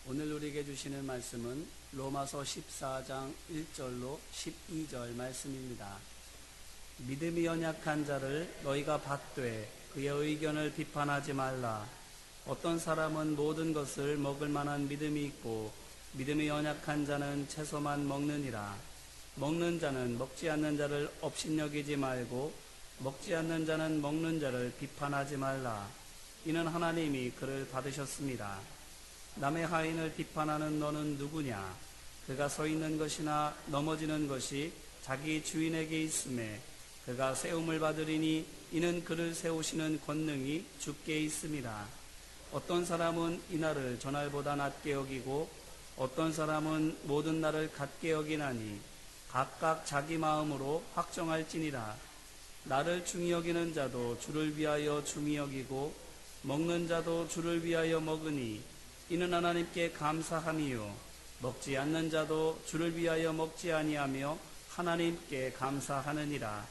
오늘 우리에게 주시는 말씀은 로마서 14장 1절로 12절 말씀입니다. 믿음이 연약한 자를 너희가 받되 그의 의견을 비판하지 말라. 어떤 사람은 모든 것을 먹을 만한 믿음이 있고 믿음이 연약한 자는 채소만 먹느니라. 먹는 자는 먹지 않는 자를 업신여기지 말고 먹지 않는 자는 먹는 자를 비판하지 말라. 이는 하나님이 그를 받으셨습니다. 남의 하인을 비판하는 너는 누구냐? 그가 서 있는 것이나 넘어지는 것이 자기 주인에게 있음에 그가 세움을 받으리니 이는 그를 세우시는 권능이 주께 있습니다. 어떤 사람은 이날을 전날보다 낮게 여기고 어떤 사람은 모든 날을 같게 여기나니 각각 자기 마음으로 확정할지니라. 나를 중히 여기는 자도 주를 위하여 중히 여기고 먹는 자도 주를 위하여 먹으니 이는 하나님께 감사함이요 먹지 않는 자도 주를 위하여 먹지 아니하며 하나님께 감사하느니라.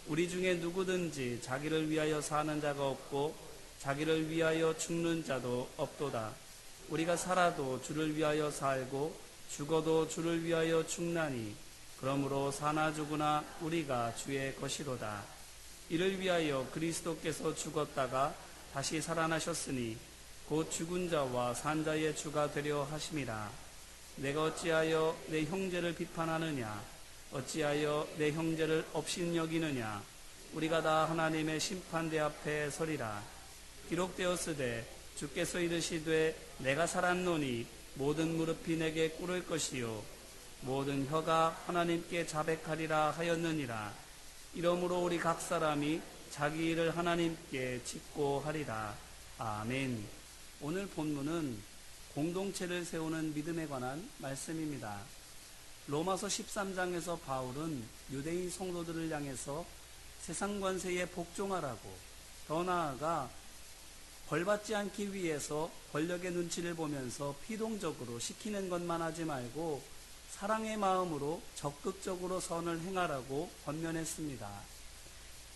우리 중에 누구든지 자기를 위하여 사는 자가 없고 자기를 위하여 죽는 자도 없도다. 우리가 살아도 주를 위하여 살고 죽어도 주를 위하여 죽나니 그러므로 사나 죽으나 우리가 주의 것이로다. 이를 위하여 그리스도께서 죽었다가 다시 살아나셨으니 곧 죽은 자와 산 자의 주가 되려 하심이라. 내가 어찌하여 내 형제를 비판하느냐? 어찌하여 내 형제를 업신여기느냐? 우리가 다 하나님의 심판대 앞에 서리라. 기록되었으되 주께서 이르시되 내가 살았노니 모든 무릎이 내게 꿇을 것이요 모든 혀가 하나님께 자백하리라 하였느니라. 이러므로 우리 각 사람이 자기 일을 하나님께 짓고 하리라. 아멘. 오늘 본문은 공동체를 세우는 믿음에 관한 말씀입니다. 로마서 13장에서 바울은 유대인 성도들을 향해서 세상 권세에 복종하라고, 더 나아가 벌받지 않기 위해서 권력의 눈치를 보면서 피동적으로 시키는 것만 하지 말고 사랑의 마음으로 적극적으로 선을 행하라고 권면했습니다.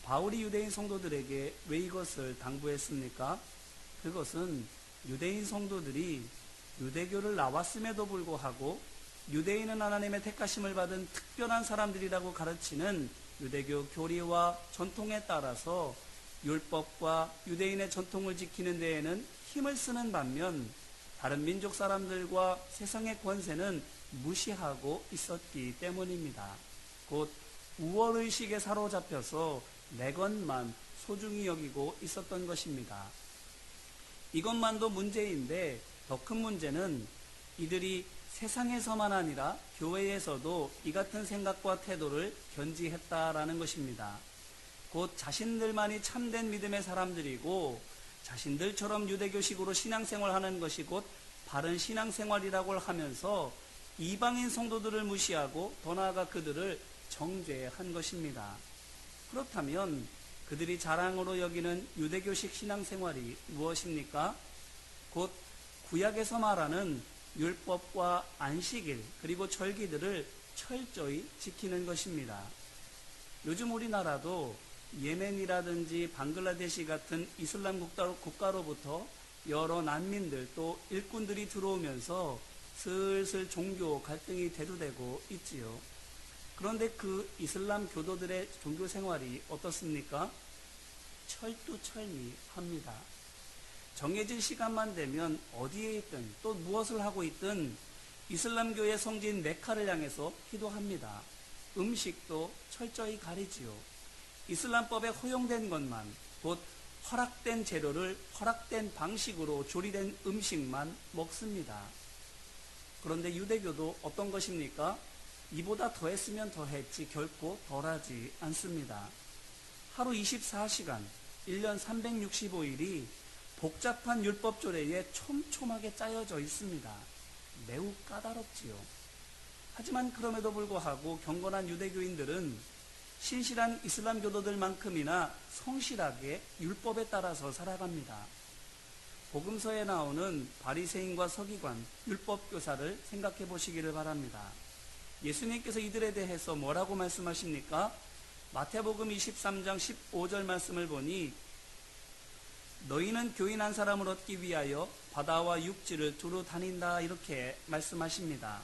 바울이 유대인 성도들에게 왜 이것을 당부했습니까? 그것은 유대인 성도들이 유대교를 나왔음에도 불구하고 유대인은 하나님의 택하심을 받은 특별한 사람들이라고 가르치는 유대교 교리와 전통에 따라서 율법과 유대인의 전통을 지키는 데에는 힘을 쓰는 반면 다른 민족 사람들과 세상의 권세는 무시하고 있었기 때문입니다. 곧 우월의식에 사로잡혀서 내 것만 소중히 여기고 있었던 것입니다. 이것만도 문제인데 더 큰 문제는 이들이 세상에서만 아니라 교회에서도 이 같은 생각과 태도를 견지했다라는 것입니다. 곧 자신들만이 참된 믿음의 사람들이고 자신들처럼 유대교식으로 신앙생활하는 것이 곧 바른 신앙생활이라고 하면서 이방인 성도들을 무시하고 더 나아가 그들을 정죄한 것입니다. 그렇다면 그들이 자랑으로 여기는 유대교식 신앙생활이 무엇입니까? 곧 구약에서 말하는 율법과 안식일 그리고 절기들을 철저히 지키는 것입니다. 요즘 우리나라도 예멘이라든지 방글라데시 같은 이슬람 국가로부터 여러 난민들 또 일꾼들이 들어오면서 슬슬 종교 갈등이 대두되고 있지요. 그런데 그 이슬람 교도들의 종교 생활이 어떻습니까? 철두철미합니다. 정해진 시간만 되면 어디에 있든 또 무엇을 하고 있든 이슬람교의 성지인 메카를 향해서 기도합니다. 음식도 철저히 가리지요. 이슬람법에 허용된 것만, 곧 허락된 재료를 허락된 방식으로 조리된 음식만 먹습니다. 그런데 유대교도 어떤 것입니까? 이보다 더했으면 더했지 결코 덜하지 않습니다. 하루 24시간, 1년 365일이 복잡한 율법 조례에 촘촘하게 짜여져 있습니다. 매우 까다롭지요. 하지만 그럼에도 불구하고 경건한 유대교인들은 신실한 이슬람 교도들만큼이나 성실하게 율법에 따라서 살아갑니다. 복음서에 나오는 바리새인과 서기관, 율법교사를 생각해 보시기를 바랍니다. 예수님께서 이들에 대해서 뭐라고 말씀하십니까? 마태복음 23장 15절 말씀을 보니 너희는 교인 한 사람을 얻기 위하여 바다와 육지를 두루 다닌다 이렇게 말씀하십니다.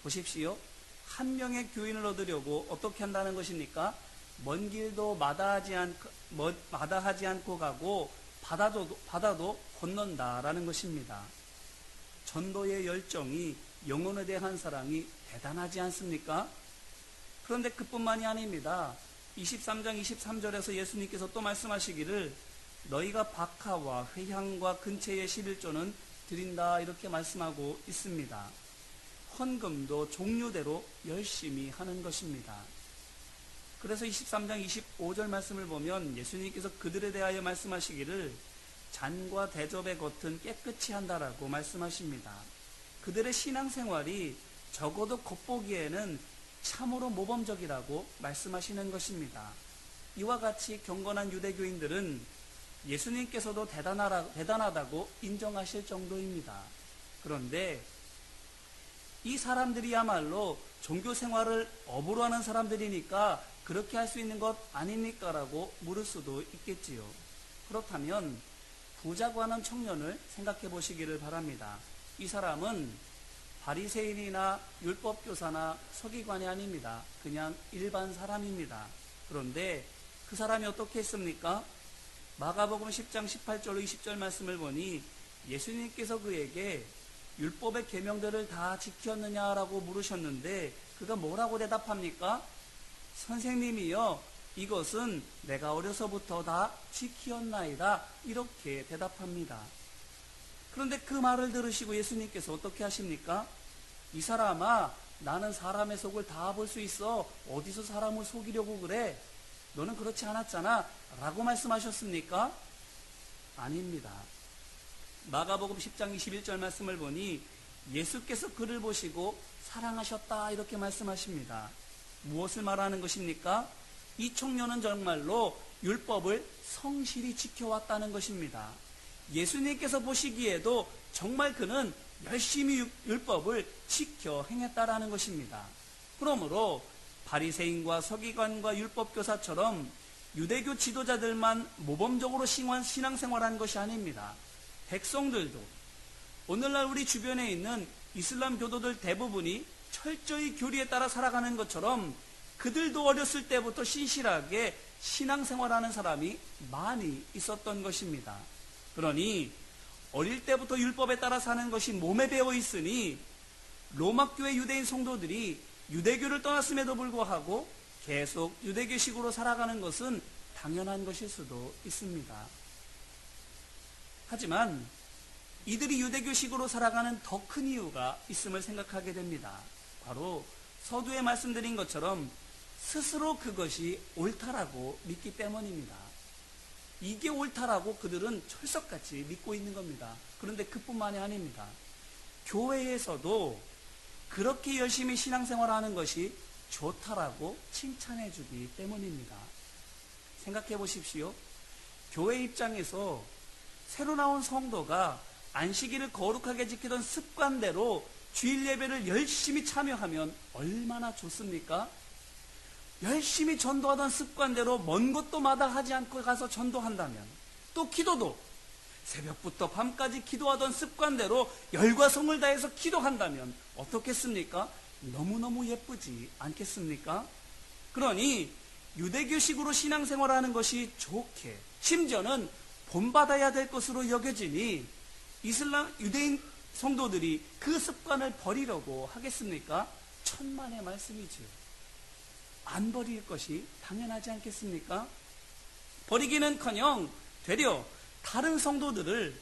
보십시오. 한 명의 교인을 얻으려고 어떻게 한다는 것입니까? 먼 길도 마다하지 않고 가고 바다도 건넌다라는 것입니다. 전도의 열정이, 영혼에 대한 사랑이 대단하지 않습니까? 그런데 그뿐만이 아닙니다. 23장 23절에서 예수님께서 또 말씀하시기를 너희가 박하와 회향과 근처의 11조는 드린다 이렇게 말씀하고 있습니다. 헌금도 종류대로 열심히 하는 것입니다. 그래서 23장 25절 말씀을 보면 예수님께서 그들에 대하여 말씀하시기를 잔과 대접의 겉은 깨끗이 한다라고 말씀하십니다. 그들의 신앙생활이 적어도 겉보기에는 참으로 모범적이라고 말씀하시는 것입니다. 이와 같이 경건한 유대교인들은 예수님께서도 대단하다고 인정하실 정도입니다. 그런데 이 사람들이야말로 종교생활을 업으로 하는 사람들이니까 그렇게 할 수 있는 것 아닙니까? 라고 물을 수도 있겠지요. 그렇다면 부자고 하는 청년을 생각해 보시기를 바랍니다. 이 사람은 바리새인이나 율법교사나 서기관이 아닙니다. 그냥 일반 사람입니다. 그런데 그 사람이 어떻게 했습니까? 마가복음 10장 18절로 20절 말씀을 보니 예수님께서 그에게 율법의 계명들을 다 지켰느냐라고 물으셨는데 그가 뭐라고 대답합니까? 선생님이여 이것은 내가 어려서부터 다 지키었나이다 이렇게 대답합니다. 그런데 그 말을 들으시고 예수님께서 어떻게 하십니까? 이 사람아 나는 사람의 속을 다 볼 수 있어. 어디서 사람을 속이려고 그래? 너는 그렇지 않았잖아 라고 말씀하셨습니까? 아닙니다. 마가복음 10장 21절 말씀을 보니 예수께서 그를 보시고 사랑하셨다 이렇게 말씀하십니다. 무엇을 말하는 것입니까? 이 청년은 정말로 율법을 성실히 지켜왔다는 것입니다. 예수님께서 보시기에도 정말 그는 열심히 율법을 지켜 행했다라는 것입니다. 그러므로 바리새인과 서기관과 율법교사처럼 유대교 지도자들만 모범적으로 신앙생활하는 것이 아닙니다. 백성들도 오늘날 우리 주변에 있는 이슬람 교도들 대부분이 철저히 교리에 따라 살아가는 것처럼 그들도 어렸을 때부터 신실하게 신앙생활하는 사람이 많이 있었던 것입니다. 그러니 어릴 때부터 율법에 따라 사는 것이 몸에 배어 있으니 로마교회 유대인 성도들이 유대교를 떠났음에도 불구하고 계속 유대교식으로 살아가는 것은 당연한 것일 수도 있습니다. 하지만 이들이 유대교식으로 살아가는 더 큰 이유가 있음을 생각하게 됩니다. 바로 서두에 말씀드린 것처럼 스스로 그것이 옳다라고 믿기 때문입니다. 이게 옳다라고 그들은 철석같이 믿고 있는 겁니다. 그런데 그뿐만이 아닙니다. 교회에서도 그렇게 열심히 신앙생활하는 것이 좋다라고 칭찬해 주기 때문입니다. 생각해 보십시오. 교회 입장에서 새로 나온 성도가 안식일을 거룩하게 지키던 습관대로 주일 예배를 열심히 참여하면 얼마나 좋습니까? 열심히 전도하던 습관대로 먼 곳도 마다하지 않고 가서 전도한다면, 또 기도도 새벽부터 밤까지 기도하던 습관대로 열과 성을 다해서 기도한다면 어떻겠습니까? 너무너무 예쁘지 않겠습니까? 그러니 유대교식으로 신앙생활하는 것이 좋게, 심지어는 본받아야 될 것으로 여겨지니 유대인 성도들이 그 습관을 버리려고 하겠습니까? 천만의 말씀이지요. 안 버릴 것이 당연하지 않겠습니까? 버리기는커녕 되려 다른 성도들을,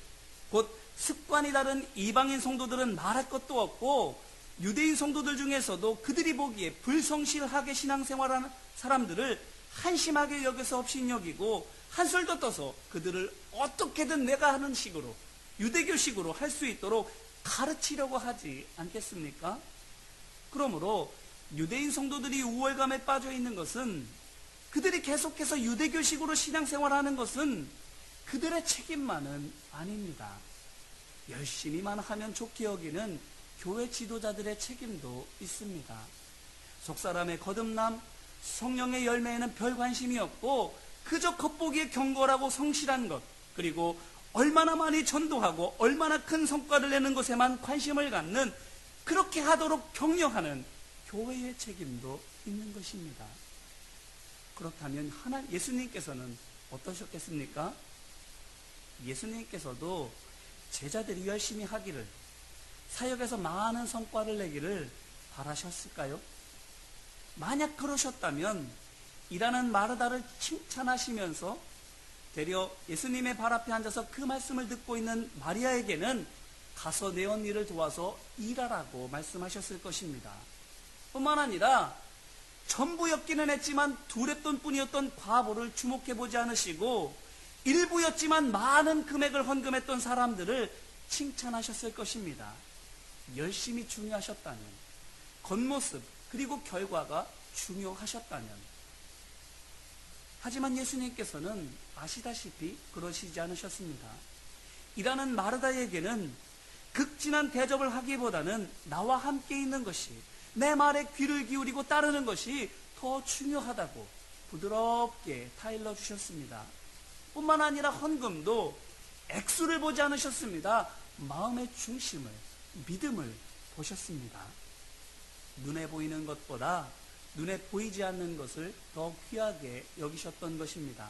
곧 습관이 다른 이방인 성도들은 말할 것도 없고 유대인 성도들 중에서도 그들이 보기에 불성실하게 신앙생활하는 사람들을 한심하게 여겨서 업신여기고 한술도 떠서 그들을 어떻게든 내가 하는 식으로, 유대교식으로 할 수 있도록 가르치려고 하지 않겠습니까? 그러므로 유대인 성도들이 우월감에 빠져 있는 것은, 그들이 계속해서 유대교식으로 신앙생활하는 것은 그들의 책임만은 아닙니다. 열심히만 하면 좋게 여기는 교회 지도자들의 책임도 있습니다. 속사람의 거듭남, 성령의 열매에는 별 관심이 없고 그저 겉보기에 경건하고 성실한 것, 그리고 얼마나 많이 전도하고 얼마나 큰 성과를 내는 것에만 관심을 갖는, 그렇게 하도록 격려하는 교회의 책임도 있는 것입니다. 그렇다면 예수님께서는 어떠셨겠습니까? 예수님께서도 제자들이 열심히 하기를, 사역에서 많은 성과를 내기를 바라셨을까요? 만약 그러셨다면 일하는 마르다를 칭찬하시면서 되려 예수님의 발 앞에 앉아서 그 말씀을 듣고 있는 마리아에게는 가서 내 언니를 도와서 일하라고 말씀하셨을 것입니다. 뿐만 아니라 전부였기는 했지만 두렵던 뿐이었던 과부를 주목해보지 않으시고 일부였지만 많은 금액을 헌금했던 사람들을 칭찬하셨을 것입니다. 열심히 중요하셨다면, 겉모습 그리고 결과가 중요하셨다면. 하지만 예수님께서는 아시다시피 그러시지 않으셨습니다. 일하는 마르다에게는 극진한 대접을 하기보다는 나와 함께 있는 것이, 내 말에 귀를 기울이고 따르는 것이 더 중요하다고 부드럽게 타일러 주셨습니다. 뿐만 아니라 헌금도 액수를 보지 않으셨습니다. 마음의 중심을, 믿음을 보셨습니다. 눈에 보이는 것보다 눈에 보이지 않는 것을 더 귀하게 여기셨던 것입니다.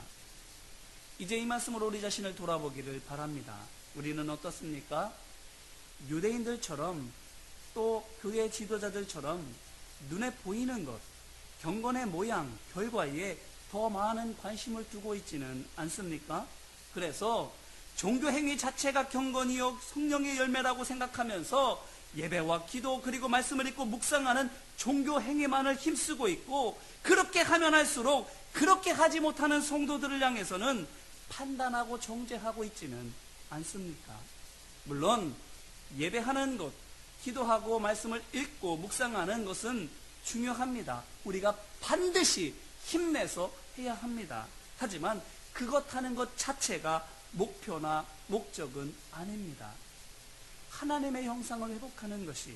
이제 이 말씀으로 우리 자신을 돌아보기를 바랍니다. 우리는 어떻습니까? 유대인들처럼 또 교회 지도자들처럼 눈에 보이는 것, 경건의 모양, 결과에 더 많은 관심을 두고 있지는 않습니까? 그래서 종교 행위 자체가 경건이요 성령의 열매라고 생각하면서 예배와 기도 그리고 말씀을 읽고 묵상하는 종교 행위만을 힘쓰고 있고, 그렇게 하면 할수록 그렇게 하지 못하는 성도들을 향해서는 판단하고 정죄하고 있지는 않습니까? 물론 예배하는 것, 기도하고 말씀을 읽고 묵상하는 것은 중요합니다. 우리가 반드시 힘내서 해야 합니다. 하지만 그것 하는 것 자체가 목표나 목적은 아닙니다. 하나님의 형상을 회복하는 것이,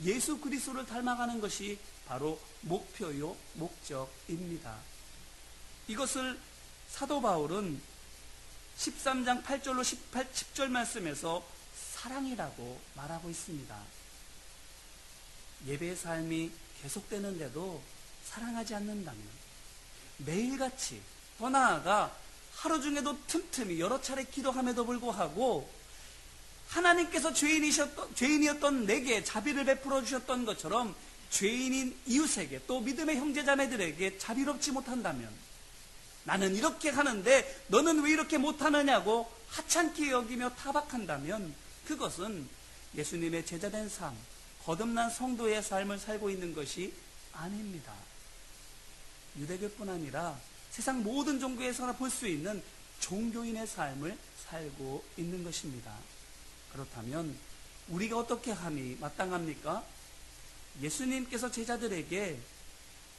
예수 그리스도를 닮아가는 것이 바로 목표요 목적입니다. 이것을 사도 바울은 13장 8절로 10절 말씀에서 사랑이라고 말하고 있습니다. 예배의 삶이 계속되는데도 사랑하지 않는다면, 매일같이, 더 나아가 하루 중에도 틈틈이 여러 차례 기도함에도 불구하고 하나님께서 죄인이었던 내게 자비를 베풀어 주셨던 것처럼 죄인인 이웃에게, 또 믿음의 형제자매들에게 자비롭지 못한다면, 나는 이렇게 하는데 너는 왜 이렇게 못하느냐고 하찮게 여기며 타박한다면, 그것은 예수님의 제자된 삶, 거듭난 성도의 삶을 살고 있는 것이 아닙니다. 유대교뿐 아니라 세상 모든 종교에서나 볼 수 있는 종교인의 삶을 살고 있는 것입니다. 그렇다면 우리가 어떻게 함이 마땅합니까? 예수님께서 제자들에게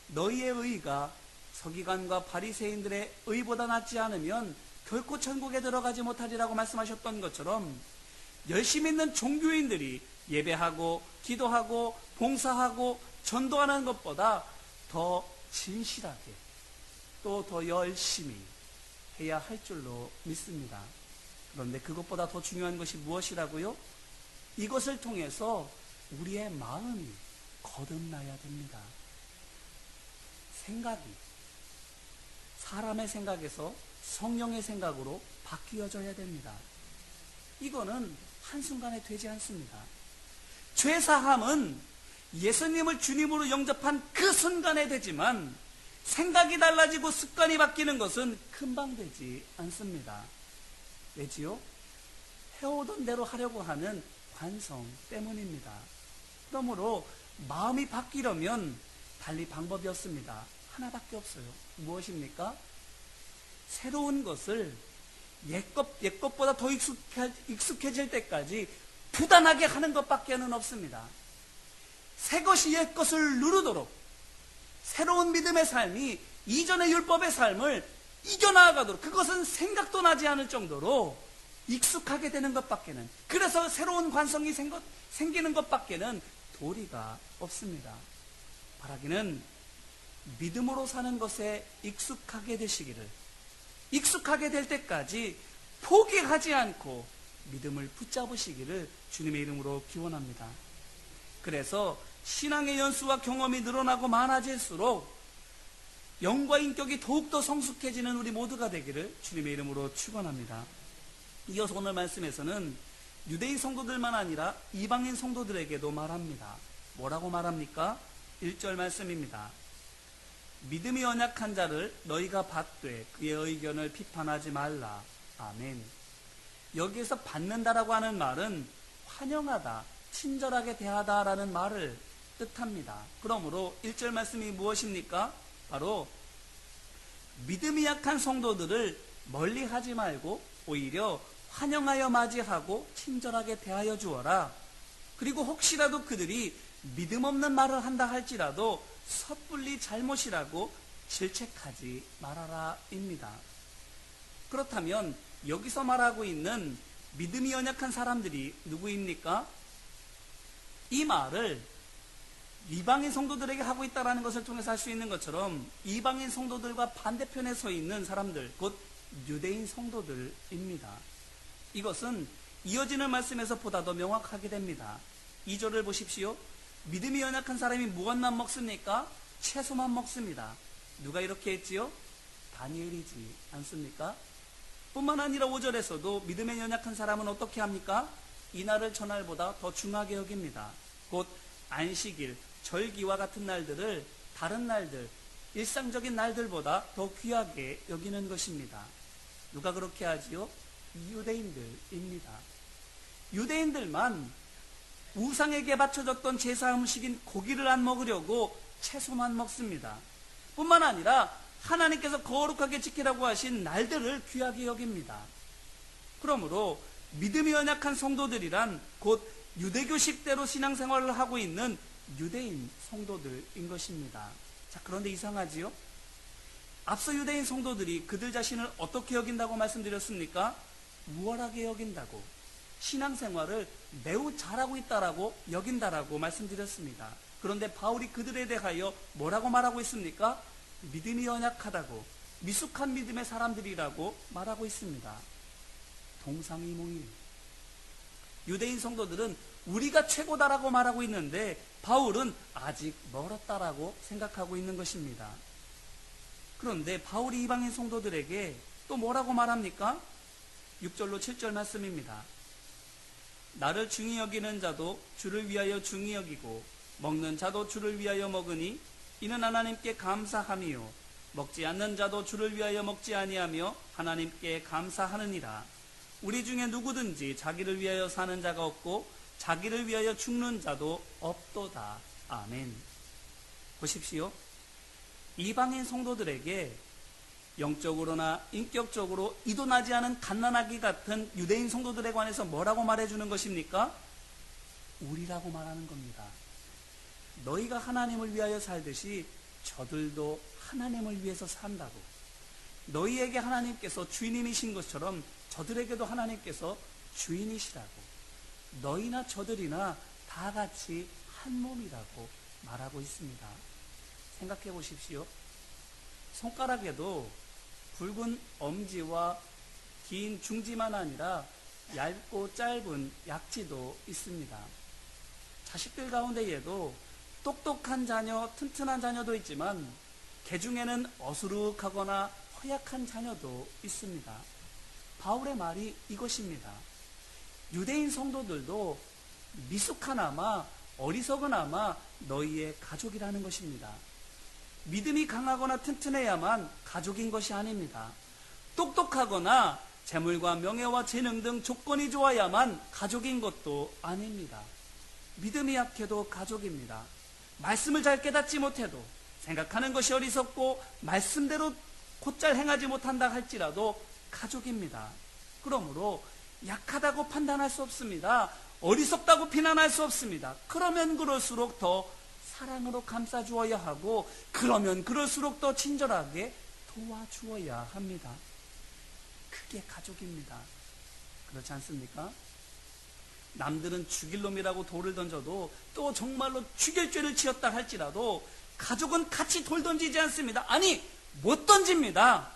너희의 의가 서기관과 바리새인들의 의보다 낫지 않으면 결코 천국에 들어가지 못하리라고 말씀하셨던 것처럼, 열심 있는 종교인들이 예배하고 기도하고 봉사하고 전도하는 것보다 더 진실하게 또 더 열심히 해야 할 줄로 믿습니다. 그런데 그것보다 더 중요한 것이 무엇이라고요? 이것을 통해서 우리의 마음이 거듭나야 됩니다. 생각이 사람의 생각에서 성령의 생각으로 바뀌어져야 됩니다. 이거는 한순간에 되지 않습니다. 죄사함은 예수님을 주님으로 영접한 그 순간에 되지만, 생각이 달라지고 습관이 바뀌는 것은 금방 되지 않습니다. 왜지요? 해오던 대로 하려고 하는 관성 때문입니다. 그러므로 마음이 바뀌려면 달리 방법이 없습니다. 하나밖에 없어요. 무엇입니까? 새로운 것을 옛것보다 더 익숙해질 때까지 부단하게 하는 것밖에는 없습니다. 새 것이 옛 것을 누르도록, 새로운 믿음의 삶이 이전의 율법의 삶을 이겨나가도록, 그것은 생각도 나지 않을 정도로 익숙하게 되는 것밖에는, 그래서 새로운 관성이 생기는 것밖에는 도리가 없습니다. 바라기는 믿음으로 사는 것에 익숙하게 되시기를, 익숙하게 될 때까지 포기하지 않고 믿음을 붙잡으시기를 주님의 이름으로 기원합니다. 그래서 신앙의 연수와 경험이 늘어나고 많아질수록 영과 인격이 더욱더 성숙해지는 우리 모두가 되기를 주님의 이름으로 축원합니다. 이어서 오늘 말씀에서는 유대인 성도들만 아니라 이방인 성도들에게도 말합니다. 뭐라고 말합니까? 1절 말씀입니다. 믿음이 연약한 자를 너희가 받되 그의 의견을 비판하지 말라. 아멘. 여기에서 받는다라고 하는 말은 환영하다, 친절하게 대하다라는 말을 뜻합니다. 그러므로 1절 말씀이 무엇입니까? 바로 믿음이 약한 성도들을 멀리하지 말고 오히려 환영하여 맞이하고 친절하게 대하여 주어라. 그리고 혹시라도 그들이 믿음 없는 말을 한다 할지라도 섣불리 잘못이라고 질책하지 말아라 입니다. 그렇다면 여기서 말하고 있는 믿음이 연약한 사람들이 누구입니까? 이 말을 이방인 성도들에게 하고 있다는 것을 통해서 알 수 있는 것처럼 이방인 성도들과 반대편에 서 있는 사람들, 곧 유대인 성도들입니다. 이것은 이어지는 말씀에서 보다 더 명확하게 됩니다. 2절을 보십시오. 믿음이 연약한 사람이 무엇만 먹습니까? 채소만 먹습니다. 누가 이렇게 했지요? 다니엘이지 않습니까? 뿐만 아니라 5절에서도 믿음에 연약한 사람은 어떻게 합니까? 이날을 저날보다 더 중하게 여깁니다. 곧 안식일, 절기와 같은 날들을 다른 날들, 일상적인 날들보다 더 귀하게 여기는 것입니다. 누가 그렇게 하지요? 유대인들입니다. 유대인들만 우상에게 바쳐졌던 제사 음식인 고기를 안 먹으려고 채소만 먹습니다. 뿐만 아니라 하나님께서 거룩하게 지키라고 하신 날들을 귀하게 여깁니다. 그러므로 믿음이 연약한 성도들이란 곧 유대교식대로 신앙생활을 하고 있는 유대인 성도들인 것입니다. 자, 그런데 이상하지요? 앞서 유대인 성도들이 그들 자신을 어떻게 여긴다고 말씀드렸습니까? 우월하게 여긴다고, 신앙생활을 매우 잘하고 있다라고 여긴다라고 말씀드렸습니다. 그런데 바울이 그들에 대하여 뭐라고 말하고 있습니까? 믿음이 연약하다고, 미숙한 믿음의 사람들이라고 말하고 있습니다. 동상이몽이에요. 유대인 성도들은 우리가 최고다라고 말하고 있는데 바울은 아직 멀었다라고 생각하고 있는 것입니다. 그런데 바울이 이방인 성도들에게 또 뭐라고 말합니까? 6절로 7절 말씀입니다. 나를 중히 여기는 자도 주를 위하여 중히 여기고 먹는 자도 주를 위하여 먹으니 이는 하나님께 감사함이요 먹지 않는 자도 주를 위하여 먹지 아니하며 하나님께 감사하느니라. 우리 중에 누구든지 자기를 위하여 사는 자가 없고 자기를 위하여 죽는 자도 없도다. 아멘. 보십시오. 이방인 성도들에게 영적으로나 인격적으로 이도나지 않은 갓난아기 같은 유대인 성도들에 관해서 뭐라고 말해주는 것입니까? 우리라고 말하는 겁니다. 너희가 하나님을 위하여 살듯이 저들도 하나님을 위해서 산다고. 너희에게 하나님께서 주인이신 것처럼 저들에게도 하나님께서 주인이시라고. 너희나 저들이나 다 같이 한 몸이라고 말하고 있습니다. 생각해 보십시오. 손가락에도 굵은 엄지와 긴 중지만 아니라 얇고 짧은 약지도 있습니다. 자식들 가운데에도 똑똑한 자녀, 튼튼한 자녀도 있지만 개 중에는 어수룩하거나 허약한 자녀도 있습니다. 바울의 말이 이것입니다. 유대인 성도들도 미숙하나마 어리석으나마 너희의 가족이라는 것입니다. 믿음이 강하거나 튼튼해야만 가족인 것이 아닙니다. 똑똑하거나 재물과 명예와 재능 등 조건이 좋아야만 가족인 것도 아닙니다. 믿음이 약해도 가족입니다. 말씀을 잘 깨닫지 못해도, 생각하는 것이 어리석고 말씀대로 곧잘 행하지 못한다 할지라도 가족입니다. 그러므로 약하다고 판단할 수 없습니다. 어리석다고 비난할 수 없습니다. 그러면 그럴수록 더 사랑으로 감싸주어야 하고, 그러면 그럴수록 더 친절하게 도와주어야 합니다. 그게 가족입니다. 그렇지 않습니까? 남들은 죽일 놈이라고 돌을 던져도 또 정말로 죽일 죄를 지었다 할지라도 가족은 같이 돌 던지지 않습니다. 아니, 못 던집니다.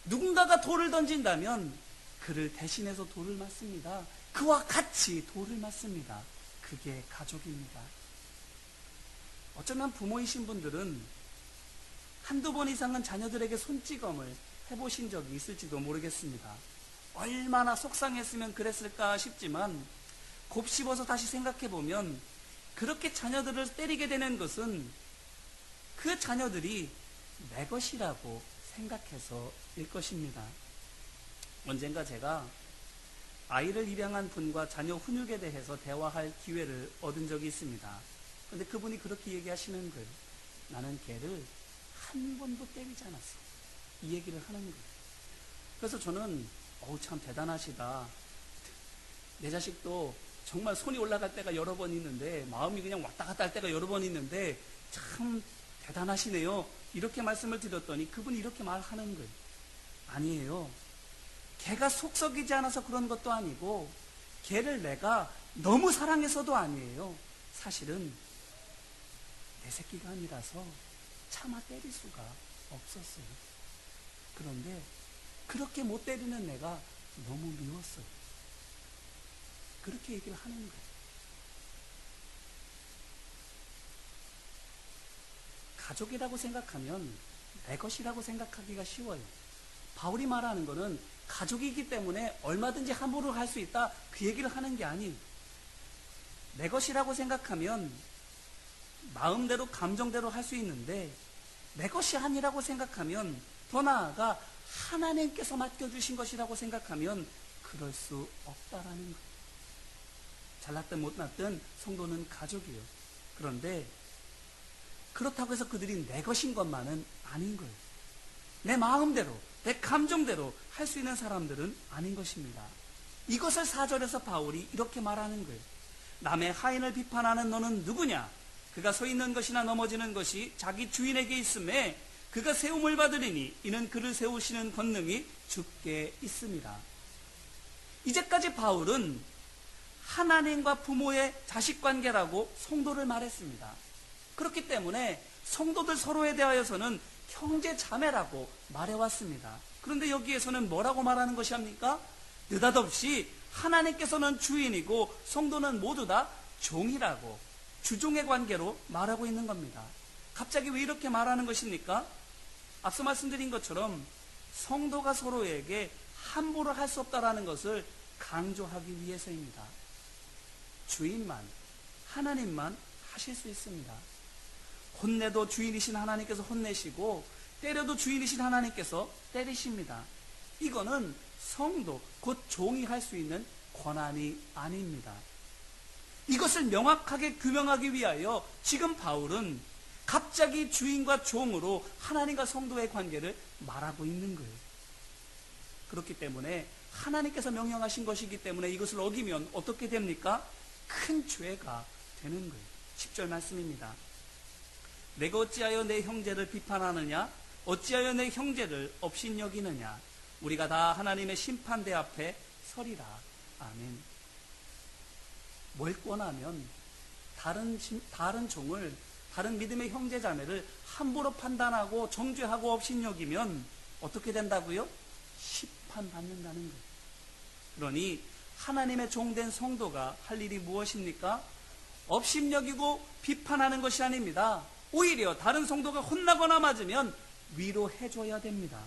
누군가가 돌을 던진다면 그를 대신해서 돌을 맞습니다. 그와 같이 돌을 맞습니다. 그게 가족입니다. 어쩌면 부모이신 분들은 한두 번 이상은 자녀들에게 손찌검을 해보신 적이 있을지도 모르겠습니다. 얼마나 속상했으면 그랬을까 싶지만 곱씹어서 다시 생각해보면 그렇게 자녀들을 때리게 되는 것은 그 자녀들이 내 것이라고 생각해서일 것입니다. 언젠가 제가 아이를 입양한 분과 자녀 훈육에 대해서 대화할 기회를 얻은 적이 있습니다. 그런데 그분이 그렇게 얘기하시는 거예요. 나는 걔를 한 번도 때리지 않았어. 이 얘기를 하는 거예요. 그래서 저는 참 대단하시다. 내 자식도 정말 손이 올라갈 때가 여러 번 있는데 마음이 그냥 왔다 갔다 할 때가 여러 번 있는데 참 대단하시네요. 이렇게 말씀을 드렸더니 그분이 이렇게 말하는 거예요. 아니에요. 걔가 속 썩이지 않아서 그런 것도 아니고 걔를 내가 너무 사랑해서도 아니에요. 사실은 내 새끼가 아니라서 차마 때릴 수가 없었어요. 그런데 그렇게 못 때리는 내가 너무 미웠어요. 그렇게 얘기를 하는 거예요. 가족이라고 생각하면 내 것이라고 생각하기가 쉬워요. 바울이 말하는 것은 가족이기 때문에 얼마든지 함부로 할 수 있다, 그 얘기를 하는 게 아니에요. 내 것이라고 생각하면 마음대로 감정대로 할 수 있는데 내 것이 아니라고 생각하면, 더 나아가 하나님께서 맡겨주신 것이라고 생각하면 그럴 수 없다라는 거예요. 잘났든 못났든 성도는 가족이에요. 그런데 그렇다고 해서 그들이 내 것인 것만은 아닌 거예요. 내 마음대로, 내 감정대로 할 수 있는 사람들은 아닌 것입니다. 이것을 4절에서 바울이 이렇게 말하는 거예요. 남의 하인을 비판하는 너는 누구냐? 그가 서 있는 것이나 넘어지는 것이 자기 주인에게 있음에 그가 세움을 받으리니 이는 그를 세우시는 권능이 주께 있습니다. 이제까지 바울은 하나님과 부모의 자식관계라고 성도를 말했습니다. 그렇기 때문에 성도들 서로에 대하여서는 형제 자매라고 말해왔습니다. 그런데 여기에서는 뭐라고 말하는 것이 합니까? 느닷없이 하나님께서는 주인이고 성도는 모두 다 종이라고, 주종의 관계로 말하고 있는 겁니다. 갑자기 왜 이렇게 말하는 것입니까? 앞서 말씀드린 것처럼 성도가 서로에게 함부로 할 수 없다는 것을 강조하기 위해서입니다. 주인만, 하나님만 하실 수 있습니다. 혼내도 주인이신 하나님께서 혼내시고 때려도 주인이신 하나님께서 때리십니다. 이거는 성도, 곧 종이 할 수 있는 권한이 아닙니다. 이것을 명확하게 규명하기 위하여 지금 바울은 갑자기 주인과 종으로 하나님과 성도의 관계를 말하고 있는 거예요. 그렇기 때문에 하나님께서 명령하신 것이기 때문에 이것을 어기면 어떻게 됩니까? 큰 죄가 되는 거예요. 10절 말씀입니다. 내가 어찌하여 내 형제를 비판하느냐? 어찌하여 내 형제를 업신여기느냐? 우리가 다 하나님의 심판대 앞에 서리라. 아멘. 뭘 권하면 다른 종을, 다른 믿음의 형제 자매를 함부로 판단하고 정죄하고 업신여기면 어떻게 된다고요? 심판받는다는 거예요. 그러니 하나님의 종된 성도가 할 일이 무엇입니까? 업신여기고 비판하는 것이 아닙니다. 오히려 다른 성도가 혼나거나 맞으면 위로해줘야 됩니다.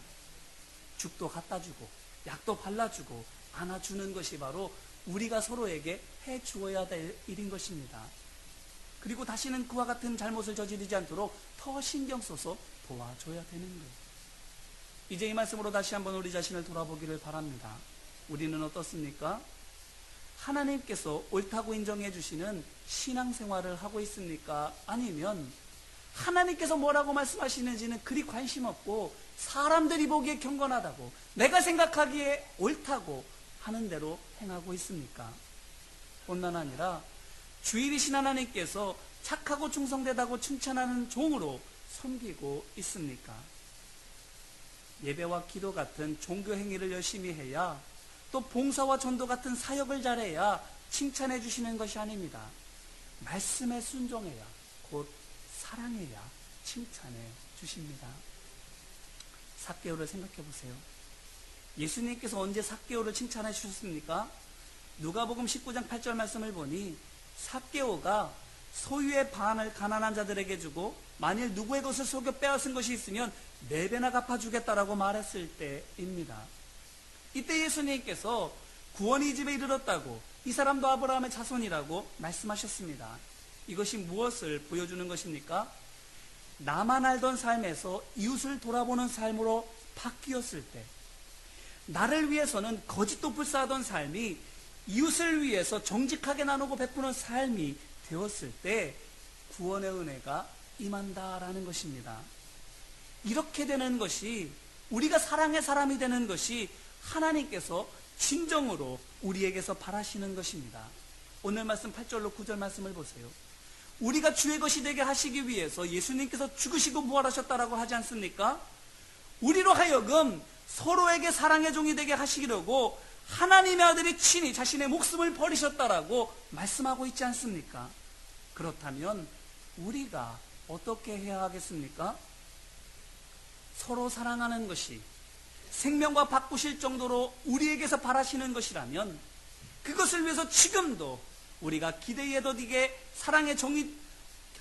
죽도 갖다주고 약도 발라주고 안아주는 것이 바로 우리가 서로에게 해주어야 될 일인 것입니다. 그리고 다시는 그와 같은 잘못을 저지르지 않도록 더 신경 써서 도와줘야 되는 거예요. 이제 이 말씀으로 다시 한번 우리 자신을 돌아보기를 바랍니다. 우리는 어떻습니까? 하나님께서 옳다고 인정해 주시는 신앙생활을 하고 있습니까? 아니면 하나님께서 뭐라고 말씀하시는지는 그리 관심 없고 사람들이 보기에 경건하다고, 내가 생각하기에 옳다고 하는 대로 행하고 있습니까? 뿐만 아니라 주일이신 하나님께서 착하고 충성되다고 칭찬하는 종으로 섬기고 있습니까? 예배와 기도 같은 종교 행위를 열심히 해야, 또 봉사와 전도 같은 사역을 잘해야 칭찬해 주시는 것이 아닙니다. 말씀에 순종해야, 곧 사랑해야 칭찬해 주십니다. 삭개오를 생각해 보세요. 예수님께서 언제 삭개오를 칭찬해 주셨습니까? 누가복음 19장 8절 말씀을 보니 삭개오가 소유의 반을 가난한 자들에게 주고 만일 누구의 것을 속여 빼앗은 것이 있으면 4배나 갚아주겠다라고 말했을 때입니다. 이때 예수님께서 구원이 이 집에 이르렀다고, 이 사람도 아브라함의 자손이라고 말씀하셨습니다. 이것이 무엇을 보여주는 것입니까? 나만 알던 삶에서 이웃을 돌아보는 삶으로 바뀌었을 때, 나를 위해서는 거짓도 불사하던 삶이 이웃을 위해서 정직하게 나누고 베푸는 삶이 되었을 때 구원의 은혜가 임한다라는 것입니다. 이렇게 되는 것이, 우리가 사랑의 사람이 되는 것이 하나님께서 진정으로 우리에게서 바라시는 것입니다. 오늘 말씀 8절로 9절 말씀을 보세요. 우리가 주의 것이 되게 하시기 위해서 예수님께서 죽으시고 부활하셨다라고 하지 않습니까? 우리로 하여금 서로에게 사랑의 종이 되게 하시려고 하나님의 아들이 친히 자신의 목숨을 버리셨다라고 말씀하고 있지 않습니까? 그렇다면 우리가 어떻게 해야 하겠습니까? 서로 사랑하는 것이 생명과 바꾸실 정도로 우리에게서 바라시는 것이라면 그것을 위해서 지금도 우리가 기대에 더디게 사랑의 종이,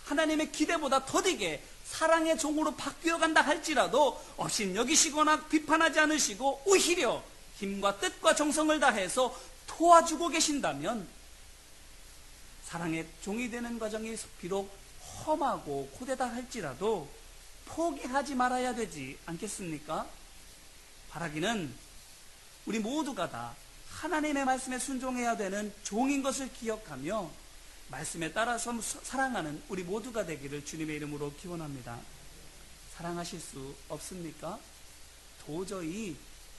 하나님의 기대보다 더디게 사랑의 종으로 바뀌어간다 할지라도 업신여기시거나 비판하지 않으시고 오히려 힘과 뜻과 정성을 다해서 도와주고 계신다면 사랑의 종이 되는 과정이 비록 험하고 고되다 할지라도 포기하지 말아야 되지 않겠습니까? 바라기는 우리 모두가 다 하나님의 말씀에 순종해야 되는 종인 것을 기억하며 말씀에 따라서 사랑하는 우리 모두가 되기를 주님의 이름으로 기원합니다. 사랑하실 수 없습니까? 도저히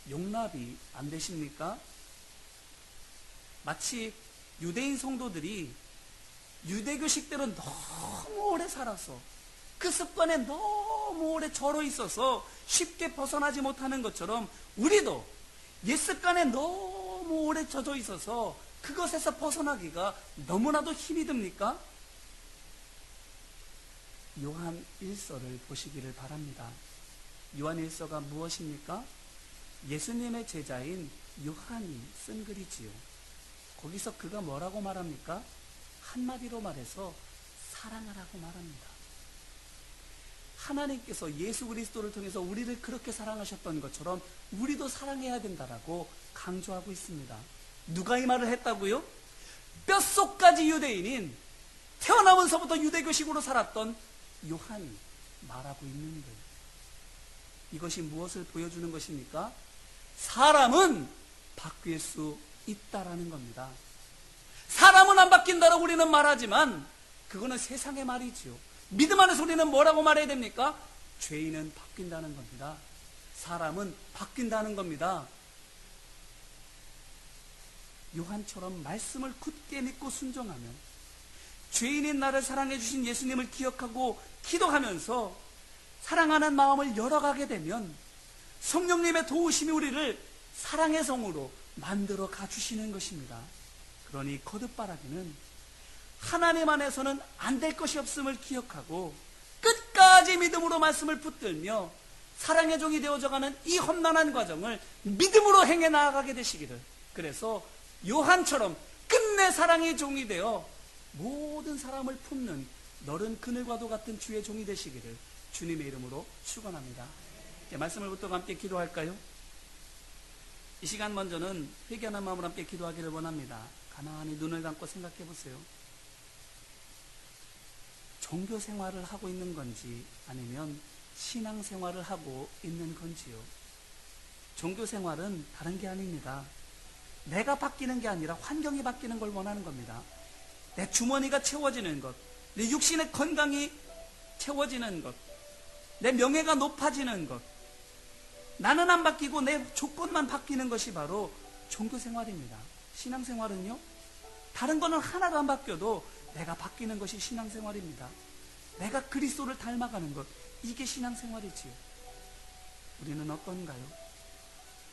용납이 안 되십니까? 마치 유대인 성도들이 유대교식대로 너무 오래 살아서 그 습관에 너무 오래 절어 있어서 쉽게 벗어나지 못하는 것처럼 우리도 옛 습관에 너무 오래 젖어 있어서 그것에서 벗어나기가 너무나도 힘이 듭니까? 요한 1서를 보시기를 바랍니다. 요한 1서가 무엇입니까? 예수님의 제자인 요한이 쓴 글이지요. 거기서 그가 뭐라고 말합니까? 한마디로 말해서 사랑하라고 말합니다. 하나님께서 예수 그리스도를 통해서 우리를 그렇게 사랑하셨던 것처럼 우리도 사랑해야 된다라고 강조하고 있습니다. 누가 이 말을 했다고요? 뼛속까지 유대인인, 태어나면서부터 유대교식으로 살았던 요한이 말하고 있는 것. 이것이 무엇을 보여주는 것입니까? 사람은 바뀔 수 있다라는 겁니다. 사람은 안 바뀐다라고 우리는 말하지만 그거는 세상의 말이지요. 믿음 안에서 우리는 뭐라고 말해야 됩니까? 죄인은 바뀐다는 겁니다. 사람은 바뀐다는 겁니다. 요한처럼 말씀을 굳게 믿고 순종하면, 죄인인 나를 사랑해 주신 예수님을 기억하고 기도하면서 사랑하는 마음을 열어가게 되면 성령님의 도우심이 우리를 사랑의 성으로 만들어 가주시는 것입니다. 그러니 거듭바라기는 하나님 안에서는 안 될 것이 없음을 기억하고 끝까지 믿음으로 말씀을 붙들며 사랑의 종이 되어져가는 이 험난한 과정을 믿음으로 행해 나아가게 되시기를, 그래서 요한처럼 끝내 사랑의 종이 되어 모든 사람을 품는 너른 그늘과도 같은 주의 종이 되시기를 주님의 이름으로 축원합니다. 말씀을 붙들고 함께 기도할까요? 이 시간 먼저는 회개하는 마음으로 함께 기도하기를 원합니다. 가만히 눈을 감고 생각해 보세요. 종교 생활을 하고 있는 건지 아니면 신앙 생활을 하고 있는 건지요. 종교 생활은 다른 게 아닙니다. 내가 바뀌는 게 아니라 환경이 바뀌는 걸 원하는 겁니다. 내 주머니가 채워지는 것, 내 육신의 건강이 채워지는 것, 내 명예가 높아지는 것, 나는 안 바뀌고 내 조건만 바뀌는 것이 바로 종교 생활입니다. 신앙 생활은요, 다른 거는 하나도 안 바뀌어도 내가 바뀌는 것이 신앙 생활입니다. 내가 그리스도를 닮아가는 것, 이게 신앙 생활이지요. 우리는 어떤가요?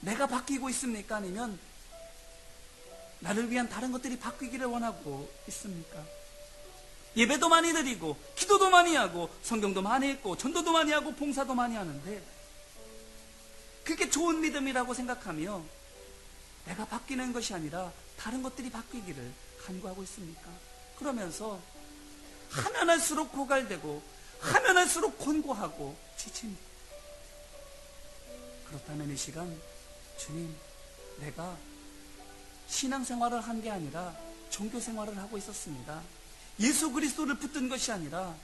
내가 바뀌고 있습니까? 아니면 나를 위한 다른 것들이 바뀌기를 원하고 있습니까? 예배도 많이 드리고 기도도 많이 하고 성경도 많이 읽고 전도도 많이 하고 봉사도 많이 하는데 그게 좋은 믿음이라고 생각하며 내가 바뀌는 것이 아니라 다른 것들이 바뀌기를 간구하고 있습니까? 그러면서 하면 할수록 고갈되고 하면 할수록 곤고하고 지칩니다. 그렇다면 이 시간 주님, 내가 신앙생활을 한 게 아니라 종교생활을 하고 있었습니다. 예수 그리스도를 붙든 것이 아니라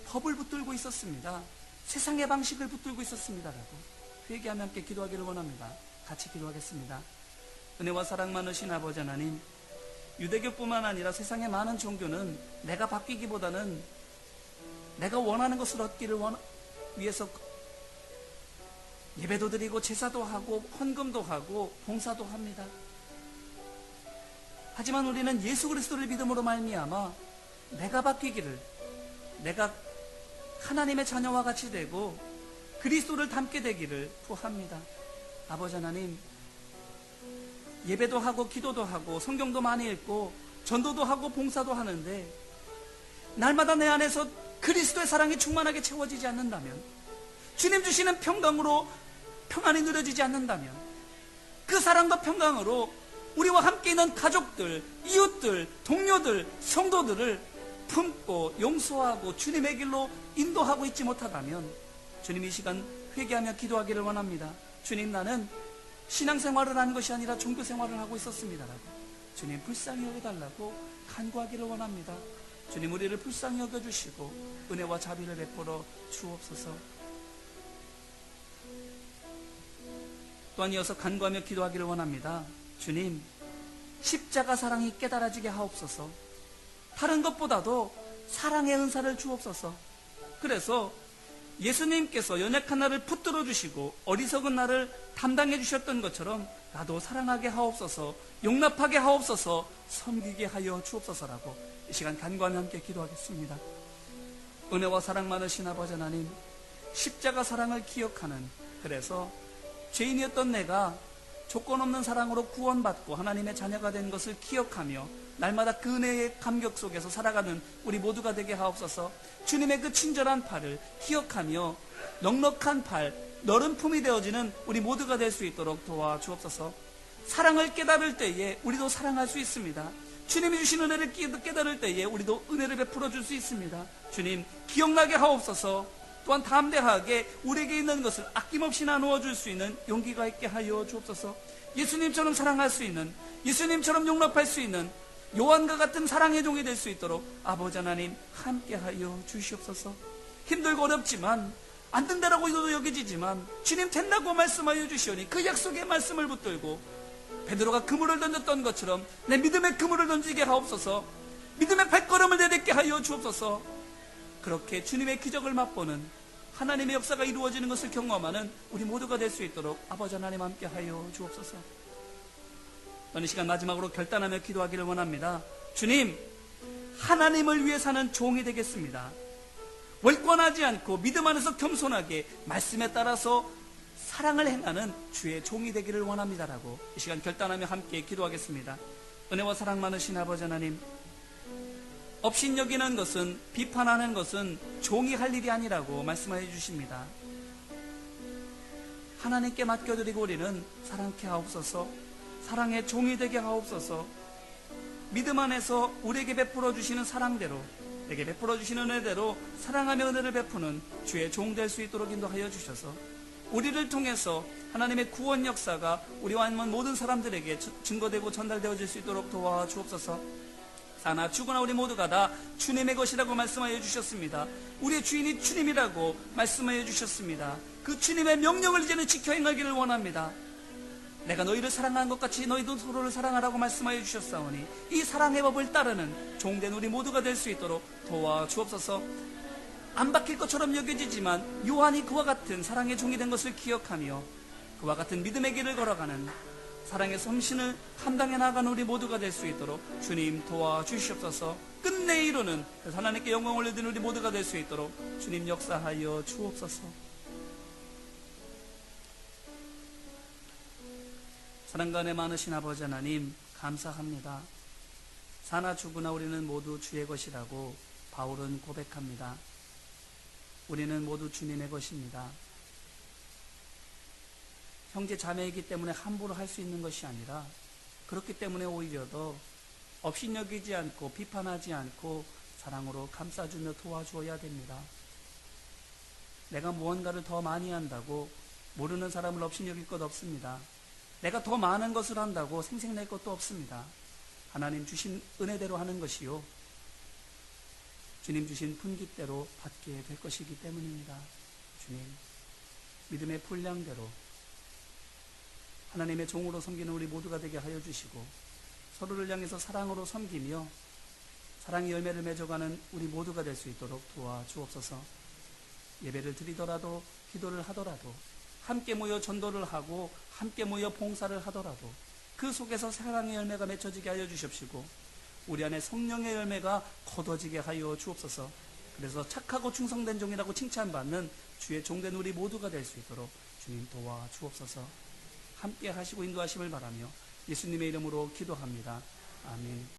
법을 붙들고 있었습니다. 세상의 방식을 붙들고 있었습니다 라고 회개하며 함께 기도하기를 원합니다. 같이 기도하겠습니다. 은혜와 사랑 많으신 아버지 하나님, 유대교뿐만 아니라 세상의 많은 종교는 내가 바뀌기보다는 내가 원하는 것을 얻기를 위해서 예배도 드리고 제사도 하고 헌금도 하고 봉사도 합니다. 하지만 우리는 예수 그리스도를 믿음으로 말미암아 내가 바뀌기를, 내가 하나님의 자녀와 같이 되고 그리스도를 닮게 되기를 구합니다. 아버지 하나님, 예배도 하고 기도도 하고 성경도 많이 읽고 전도도 하고 봉사도 하는데 날마다 내 안에서 그리스도의 사랑이 충만하게 채워지지 않는다면, 주님 주시는 평강으로 평안이 누려지지 않는다면, 그 사랑과 평강으로 우리와 함께 있는 가족들, 이웃들, 동료들, 성도들을 품고 용서하고 주님의 길로 인도하고 있지 못하다면 주님, 이 시간 회개하며 기도하기를 원합니다. 주님, 나는 신앙생활을 하는 것이 아니라 종교생활을 하고 있었습니다라고 주님 불쌍히 여겨달라고 간구하기를 원합니다. 주님, 우리를 불쌍히 여겨주시고 은혜와 자비를 베풀어 주옵소서. 또한 이어서 간구하며 기도하기를 원합니다. 주님, 십자가 사랑이 깨달아지게 하옵소서. 다른 것보다도 사랑의 은사를 주옵소서. 그래서 예수님께서 연약한 나를 붙들어 주시고 어리석은 나를 담당해 주셨던 것처럼 나도 사랑하게 하옵소서, 용납하게 하옵소서, 섬기게 하여 주옵소서라고 이 시간 간구하며 함께 기도하겠습니다. 은혜와 사랑 많으신 아버지 하나님, 십자가 사랑을 기억하는, 그래서 죄인이었던 내가 조건 없는 사랑으로 구원받고 하나님의 자녀가 된 것을 기억하며 날마다 그 은혜의 감격 속에서 살아가는 우리 모두가 되게 하옵소서. 주님의 그 친절한 팔을 기억하며 넉넉한 팔, 너른 품이 되어지는 우리 모두가 될 수 있도록 도와주옵소서. 사랑을 깨달을 때에 우리도 사랑할 수 있습니다. 주님이 주신 은혜를 깨달을 때에 우리도 은혜를 베풀어 줄 수 있습니다. 주님, 기억나게 하옵소서. 또한 담대하게 우리에게 있는 것을 아낌없이 나누어 줄 수 있는 용기가 있게 하여 주옵소서. 예수님처럼 사랑할 수 있는, 예수님처럼 용납할 수 있는 요한과 같은 사랑의 종이 될 수 있도록 아버지 하나님 함께 하여 주시옵소서. 힘들고 어렵지만 안 된다라고 여겨지지만 주님 된다고 말씀하여 주시오니 그 약속의 말씀을 붙들고 베드로가 그물을 던졌던 것처럼 내 믿음의 그물을 던지게 하옵소서. 믿음의 발걸음을 내딛게 하여 주옵소서. 그렇게 주님의 기적을 맛보는 하나님의 역사가 이루어지는 것을 경험하는 우리 모두가 될 수 있도록 아버지 하나님 함께 하여 주옵소서. 어느 시간 마지막으로 결단하며 기도하기를 원합니다. 주님, 하나님을 위해 사는 종이 되겠습니다. 월권하지 않고 믿음 안에서 겸손하게 말씀에 따라서 사랑을 행하는 주의 종이 되기를 원합니다라고 이 시간 결단하며 함께 기도하겠습니다. 은혜와 사랑 많으신 아버지 하나님, 업신여기는 것은, 비판하는 것은 종이 할 일이 아니라고 말씀해 주십니다. 하나님께 맡겨드리고 우리는 사랑케 하옵소서. 사랑의 종이 되게 하옵소서. 믿음 안에서 우리에게 베풀어 주시는 사랑대로, 내게 베풀어 주시는 은혜대로 사랑하며 은혜를 베푸는 주의 종 될 수 있도록 인도하여 주셔서 우리를 통해서 하나님의 구원 역사가 우리와 있는 모든 사람들에게 증거되고 전달되어질 수 있도록 도와주옵소서. 사나 죽으나 우리 모두가 다 주님의 것이라고 말씀하여 주셨습니다. 우리의 주인이 주님이라고 말씀하여 주셨습니다. 그 주님의 명령을 이제는 지켜 행하기를 원합니다. 내가 너희를 사랑하는 것 같이 너희도 서로를 사랑하라고 말씀하여 주셨사오니 이 사랑의 법을 따르는 종된 우리 모두가 될 수 있도록 도와주옵소서. 안 바뀔 것처럼 여겨지지만 요한이 그와 같은 사랑의 종이 된 것을 기억하며 그와 같은 믿음의 길을 걸어가는 사랑의 섬신을 감당해 나가는 우리 모두가 될 수 있도록 주님 도와주시옵소서. 끝내 이루는 하나님께 영광을 올려드리는 우리 모두가 될 수 있도록 주님 역사하여 주옵소서. 사랑과 은혜 많으신 아버지 하나님 감사합니다. 사나 죽으나 우리는 모두 주의 것이라고 바울은 고백합니다. 우리는 모두 주님의 것입니다. 형제 자매이기 때문에 함부로 할 수 있는 것이 아니라 그렇기 때문에 오히려 더 업신여기지 않고 비판하지 않고 사랑으로 감싸주며 도와주어야 됩니다. 내가 무언가를 더 많이 한다고 모르는 사람을 업신여길 것 없습니다. 내가 더 많은 것을 한다고 생색낼 것도 없습니다. 하나님 주신 은혜대로 하는 것이요, 주님 주신 분깃대로 받게 될 것이기 때문입니다. 주님, 믿음의 분량대로 하나님의 종으로 섬기는 우리 모두가 되게 하여 주시고, 서로를 향해서 사랑으로 섬기며 사랑의 열매를 맺어가는 우리 모두가 될 수 있도록 도와주옵소서. 예배를 드리더라도, 기도를 하더라도, 함께 모여 전도를 하고 함께 모여 봉사를 하더라도 그 속에서 사랑의 열매가 맺혀지게 하여 주십시고, 우리 안에 성령의 열매가 거둬지게 하여 주옵소서. 그래서 착하고 충성된 종이라고 칭찬받는 주의 종된 우리 모두가 될 수 있도록 주님 도와주옵소서. 함께 하시고 인도하심을 바라며 예수님의 이름으로 기도합니다. 아멘.